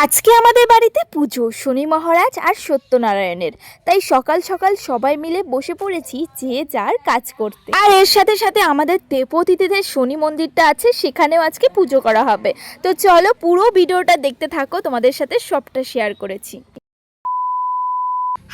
আজকে আমাদের বাড়িতে পুজো, শনি মহারাজ আর সত্যনারায়ণের। তাই সকাল সকাল সবাই মিলে বসে পড়েছি যে যার কাজ করতে। আর এর সাথে সাথে আমাদের তেপতিতে শনি মন্দিরটা আছে, সেখানেও আজকে পুজো করা হবে। তো চলো পুরো ভিডিওটা দেখতে থাকো, তোমাদের সাথে সবটা শেয়ার করেছি।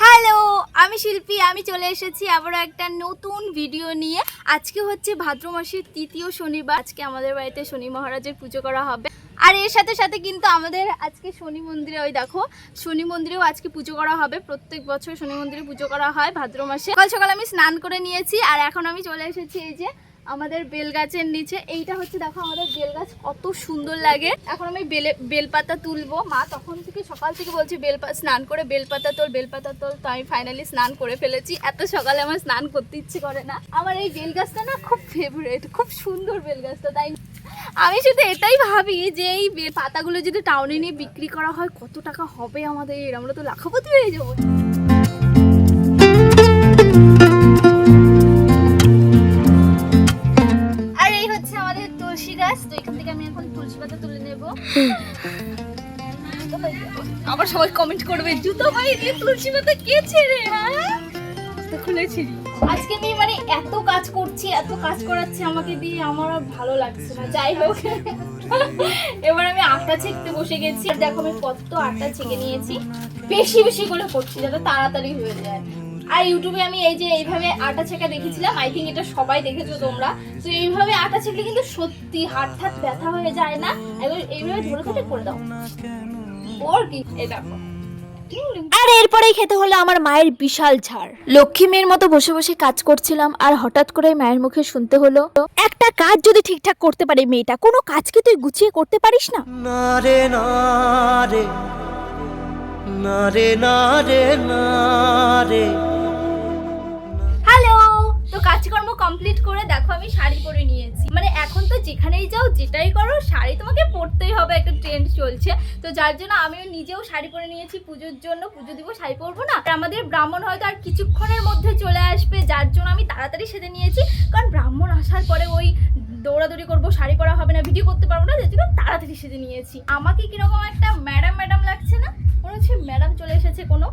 হ্যালো, আমি শিল্পী। আমি চলে এসেছি আবারও একটা নতুন ভিডিও নিয়ে। আজকে হচ্ছে ভাদ্র মাসের তৃতীয় শনিবার। আজকে আমাদের বাড়িতে শনি মহারাজের পুজো করা হবে। আর এর সাথে সাথে কিন্তু আমাদের আজকে শনি মন্দিরে, ওই দেখো শনি মন্দিরেও আজকে পুজো করা হবে। প্রত্যেক বছর শনি মন্দিরে পুজো করা হয় ভাদ্র মাসে। সকাল সকাল আমি স্নান করে নিয়েছি আর এখন আমি চলে এসেছি এই যে আমাদের বেল গাছের নিচে। এইটা হচ্ছে দেখো আমাদের বেল গাছ কত সুন্দর লাগে। এখন আমি বেলপাতা তুলবো। মা তখন থেকে সকাল থেকে বলছে স্নান করে বেলপাতা তোল। তো আমি ফাইনালি স্নান করে ফেলেছি। এত সকালে আমার স্নান করতে ইচ্ছে করে না। আমার এই বেল গাছটা না খুব ফেভারিট, খুব সুন্দর বেল গাছটা। তাই আমি শুধু এটাই ভাবি যে এই পাতাগুলো যদি টাউনে নিয়ে বিক্রি করা হয় কত টাকা হবে আমাদের। আমরা তো লাখপতি হয়ে যাবো। আর এই হচ্ছে আমাদের তুলসী গাছ। তো এখান থেকে আমি এখন তুলসী পাতা তুলে নেব। আবার সবাই কমেন্ট করবে জুতো পায়ে দিয়ে তুলসী পাতা কে ছেড়ে। খুলেছি আজকে আমি এত কাজ করছি, এত কাজ করাচ্ছে আমাকে দিয়ে, আমার আর ভালো লাগছে না। যাই হোক, এবার আমি আটা ছেঁকতে বসে গেছি। দেখো আমি কত আটা ছেঁকে নিয়েছি, বেশি বেশি করে করছি যাতে তাড়াতাড়ি হয়ে যায়। আর ইউটিউবে আমি এই যে এইভাবে আটা ছেঁকা দেখেছিলাম, আই থিঙ্ক এটা সবাই দেখেছো তোমরা। তো এইভাবে আটা ছেঁকলে কিন্তু সত্যি হাত ব্যথা হয়ে যায় না। এবার এইভাবে ধরে ধরে করে দাও। ওর কি এই দেখো। আর এরপরেই খেতে হলো আমার মায়ের বিশাল ঝাড়। লক্ষ্মী মেয়ের মতো বসে বসে কাজ করছিলাম আর হঠাৎ করে মায়ের মুখে শুনতে হলো, একটা কাজ যদি ঠিকঠাক করতে পারে মেয়েটা, কোনো কাজকে তুই গুছিয়ে করতে পারিস না? না রে না রে না রে না রে না রে। হ্যালো, তো কাজকর্ম কমপ্লিট করে দেখো আমি শাড়ি পরে নিয়েছি। এখন তো যেখানেই যাও যেটাই করো শাড়ি তোমাকে পরতেই হবে, একটা ট্রেন্ড চলছে। তো যার জন্য আমিও নিজেও শাড়ি পরে নিয়েছি পুজোর জন্য। পুজো দিব, শাড়ি পরবো না। আর আমাদের ব্রাহ্মণ হয়তো আর কিছুক্ষণের মধ্যে চলে আসবে, যার জন্য আমি তাড়াতাড়ি সেজে নিয়েছি। কারণ ব্রাহ্মণ আসার পরে ওই দৌড়াদৌড়ি করবো, শাড়ি পরা হবে না, ভিডিও করতে পারবো না, যার জন্য তাড়াতাড়ি সেজে নিয়েছি। আমাকে কিরকম একটা ম্যাডাম লাগছে না? মনে হচ্ছে ম্যাডাম চলে এসেছে কোনো।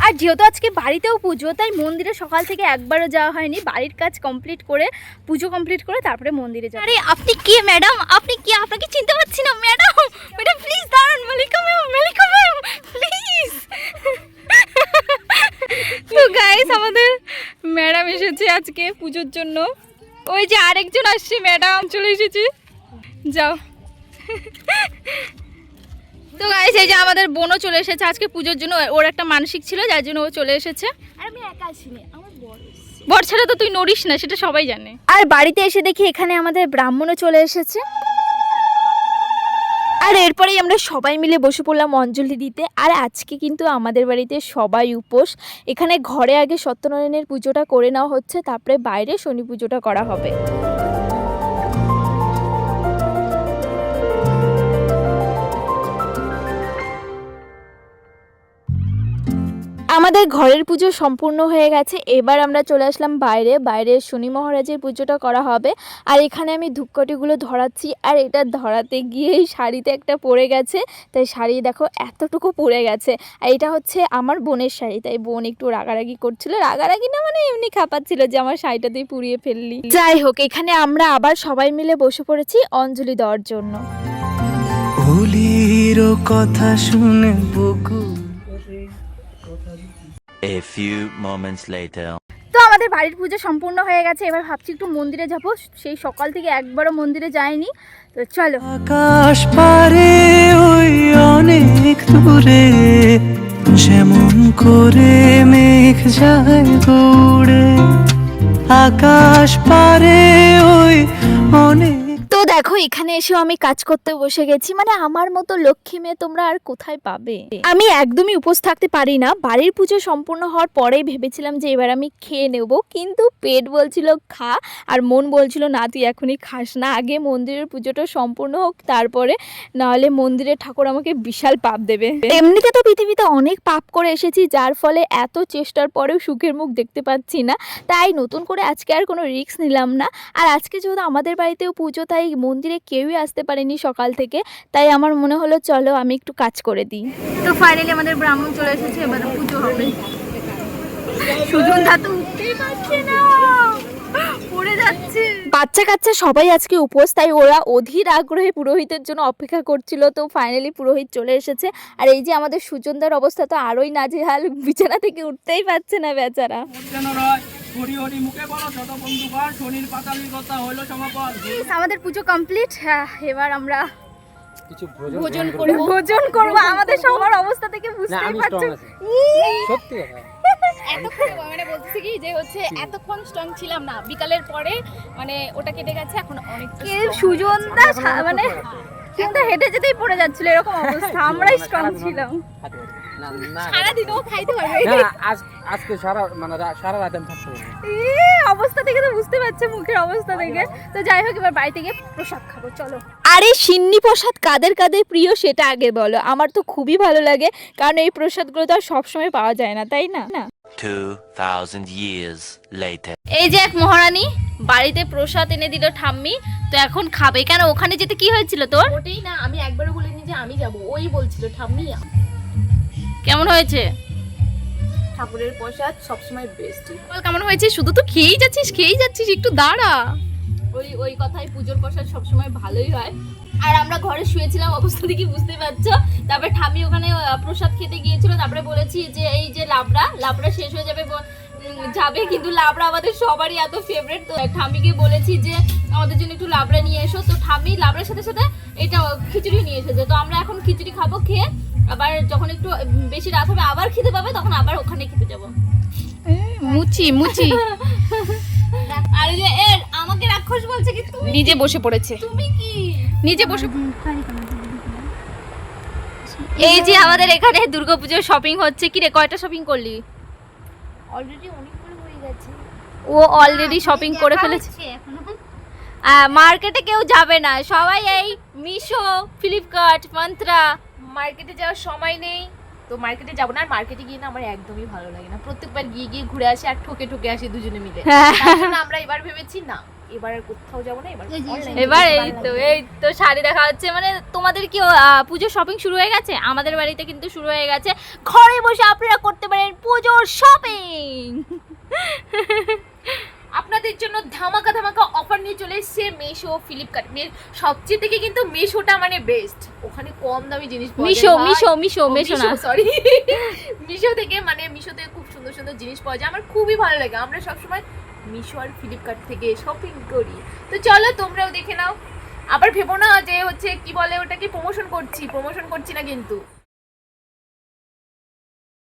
আর যেহেতু আজকে বাড়িতেও পুজো, তাই মন্দিরে সকাল থেকে একবারও যাওয়া হয়নি। বাড়ির কাজ কমপ্লিট করে, পুজো কমপ্লিট করে তারপরে মন্দিরে যাবো। আরে আপনি কে ম্যাডাম? আপনি কি? আপনাকে চিনতে পারছি না। ম্যাডাম প্লিজ দাঁড়ান। মালিকা ম্যাম প্লিজ। তো গাইস, আমাদের ম্যাডাম এসেছে আজকে পুজোর জন্য। ওই যে আরেকজন আসছে, ম্যাডাম চলে এসেছি। যাও। তো গাইস, এই যে আমাদের বোনও চলে এসেছে আজকে পুজোর জন্য। ওর একটা মানসিক ছিল, যার জন্য ও চলে এসেছে। আর আমি একা আসিনি, আমার বর ছাড়া তো তুই নড়িস না, সেটা সবাই জানে। আর বাড়িতে এসে দেখি এখানে আমাদের ব্রাহ্মণও চলে এসেছে। আর এরপরেই আমরা সবাই মিলে বসে পড়লাম অঞ্জলি দিতে। আর আজকে কিন্তু আমাদের বাড়িতে সবাই উপোস। এখানে ঘরে আগে সত্যনারায়ণের পুজোটা করে নেওয়া হচ্ছে, তারপরে বাইরে শনি পুজোটা করা হবে। আমাদের ঘরের পুজো সম্পূর্ণ হয়ে গেছে। এবার আমরা চলে আসলাম বাইরে শনি মহারাজের পুজোটা করা হবে। আর এখানে আমি ধূপকাঠিগুলো ধরাচ্ছি। আর এটা ধরাতে গিয়েই শাড়িতে একটা পড়ে গেছে, তাই শাড়ি দেখো এতটুকু পড়ে গেছে। আর এটা হচ্ছে আমার বোনের শাড়ি, তাই বোন একটু রাগারাগি করছিল। রাগারাগি না, এমনি খাপাচ্ছিল যে আমার শাড়িটা তুই পুড়িয়ে ফেললি। যাই হোক, এখানে আমরা আবার সবাই মিলে বসে পড়েছি অঞ্জলি দেওয়ার জন্য। কথা শুনে বুকু। A few moments later. তো আমাদের বাড়ির পুজো সম্পূর্ণ হয়ে গেছে। এবার ভাবছি একটু মন্দিরে যাব। সেই সকাল থেকে একবারও মন্দিরে যাইনি। তো চলো। আকাশ পারে ওই অনেক দূরে, যেমন করে মেঘ যায় উড়ে। আকাশ পারে ওই অনেক। তো দেখো, এখানে এসেও আমি কাজ করতে বসে গেছি। আমার মতো লক্ষ্মী মেয়ে তোমরা আর কোথায় পাবে। আমি একদমই উপোস থাকতে পারি না। বাড়ির পুজো সম্পূর্ণ হওয়ার পরেই ভেবেছিলাম যে এবার আমি খেয়ে নেব, কিন্তু পেট বলছিল খা, আর মন বলছিল না তুই এখনই খাস না, আগে মন্দিরের পুজোটা সম্পূর্ণ হোক, তারপরে নাহলে মন্দিরের ঠাকুর আমাকে বিশাল পাপ দেবে। এমনিতে তো পৃথিবীতে অনেক পাপ করে এসেছি, যার ফলে এত চেষ্টার পরেও সুখের মুখ দেখতে পাচ্ছি না। তাই নতুন করে আজকে আর কোনো রিস্ক নিলাম না। আর আজকে যেহেতু আমাদের বাড়িতেও পুজো, তাই মন্দিরে কেউই আসতে পারেনি সকাল থেকে, তাই আমার মনে হলো চলো আমি একটু কাজ করে দিই। তো ফাইনালি আমাদের ব্রাহ্মণ চলে এসেছে, এবার পুজো হবে। সুজন দা তো উঠতেই পারছে না, পড়ে যাচ্ছে। বাচ্চা কাচ্চা সবাই আজকে উপোস, তাই ওরা অধীর আগ্রহে পুরোহিতের জন্য অপেক্ষা করছিল। তো ফাইনালি পুরোহিত চলে এসেছে। আর এই যে আমাদের সুজনদার অবস্থা তো আরোই নাজেহাল, বিছানা থেকে উঠতেই পারছে না বেচারা। আমাদের পুজো কমপ্লিট, এবার আমরা ভোজন করবো। আমাদের সবার অবস্থা থেকে বুঝতেই পারছো। সত্যি মানে বলতেছি কি যে হচ্ছে এতক্ষণ স্ট্রং ছিলাম না, বিকালের পরে মানে ওটা কেটে গেছে, এখন অনেক সুজনদা মানে কিন্তু হেঁটে যেতেই পড়ে যাচ্ছিল, এরকম অবস্থা। আমরাই স্ট্রং ছিলাম। সারাদিনও খাইতে পারবে আজকে সারা রাত আমি থাকতে পারবো। অবস্থা থেকে তো বুঝতে পারছে, মুখের অবস্থা থেকে। তো যাই হোক, এবার বাড়ি থেকে প্রসাদ খাবো, চলো। আরে সিন্নি প্রসাদ কাদের কাদের প্রিয় সেটা আগে বলো। আমার তো খুবই ভালো লাগে, কারণ এই প্রসাদগুলো তো আর সবসময় পাওয়া যায় না, তাই না? 2000 years later. এই যে এক মহারানী বাড়িতে প্রসাদ এনে দিল ঠাম্মি, তো এখন খাবে। কেন ওখানে যেতে কি হয়েছিল তোর? ওটাই না, আমি একবারও বলিনি যে আমি যাব, ওই বলছিল ঠাম্মি। কেমন হয়েছে? ঠাকুরের প্রসাদ সবসময় বেস্ট। বল কেমন হয়েছে? শুধু তো খেয়েই যাচ্ছিস, একটু দাঁড়া। ওই কথাই, পুজোর প্রসাদ সবসময় ভালোই হয়। আর আমরা ঘরে শুয়েছিলাম, অবস্থা দেখি বুঝতে পারছো। তারপরে ঠাম্মি ওখানে প্রসাদ খেতে গিয়েছিল। তারপরে বলেছি যে এই যে লাবড়া শেষ হয়ে যাবে কিন্তু লাবড়া আমাদের সবারই এত ফেভারিট। তো ঠাম্মিকে বলেছি যে আমাদের জন্য একটু লাবড়া নিয়ে এসো। তো ঠাম্মি লাবড়ার সাথে সাথে এটা খিচুড়ি নিয়ে এসেছে। তো আমরা এখন খিচুড়ি খাবো, খেয়ে আবার যখন একটু বেশি রাত হবে আবার খেতে পাবে, তখন আবার ওখানে খেতে যাবো। মুচি আর যে এর আমাকে রাক্ষস বলছে কি? তুমি নিজে বসে পড়েছে। তুমি কি নিজে বসে? এই যে আমাদের এখানে দুর্গাপূজার শপিং হচ্ছে। কি রে, কয়টা শপিং করলি? অলরেডি অনেকগুলো হয়ে গেছে। ও অলরেডি শপিং করে ফেলেছে। মার্কেটে কেউ যাবে না, সবাই এই মিশো, ফ্লিপকার্ট, মন্ত্রা। মার্কেটে যাওয়ার সময় নেই, তো মার্কেটে যাবো না। আর মার্কেটে গিয়ে না আমার একদমই ভালো লাগে না, প্রত্যেকবার গিয়ে ঘুরে আসি আর ঠকে আসি দুজনে মিলে। তার জন্য আমরা এবার ভেবেছি না, এবার আর কোথাও যাবো না, এবার এই তো শাড়ি দেখা হচ্ছে। মানে তোমাদের কি পুজোর শপিং শুরু হয়ে গেছে? আমাদের বাড়িতে কিন্তু শুরু হয়ে গেছে। ঘরে বসে আপনারা করতে পারেন পুজোর শপিং। আপনাদের জন্য ধামাকা অফার নিয়ে চলে এসেছে মিশো, ফ্লিপকার্ট। সবচেয়ে থেকে কিন্তু মিশোটা মানে বেস্ট, ওখানে কম দামি জিনিস পাওয়া যায়। মিশো সরি মিশো থেকে খুব সুন্দর সুন্দর জিনিস পাওয়া যায়, আমার খুবই ভালো লাগে। আমরা সবসময় মিশো আর ফ্লিপকার্ট থেকে শপিং করি। তো চলো তোমরাও দেখে নাও। আবার ভেবো না যে হচ্ছে কি বলে ওটাকে প্রমোশন করছি না কিন্তু।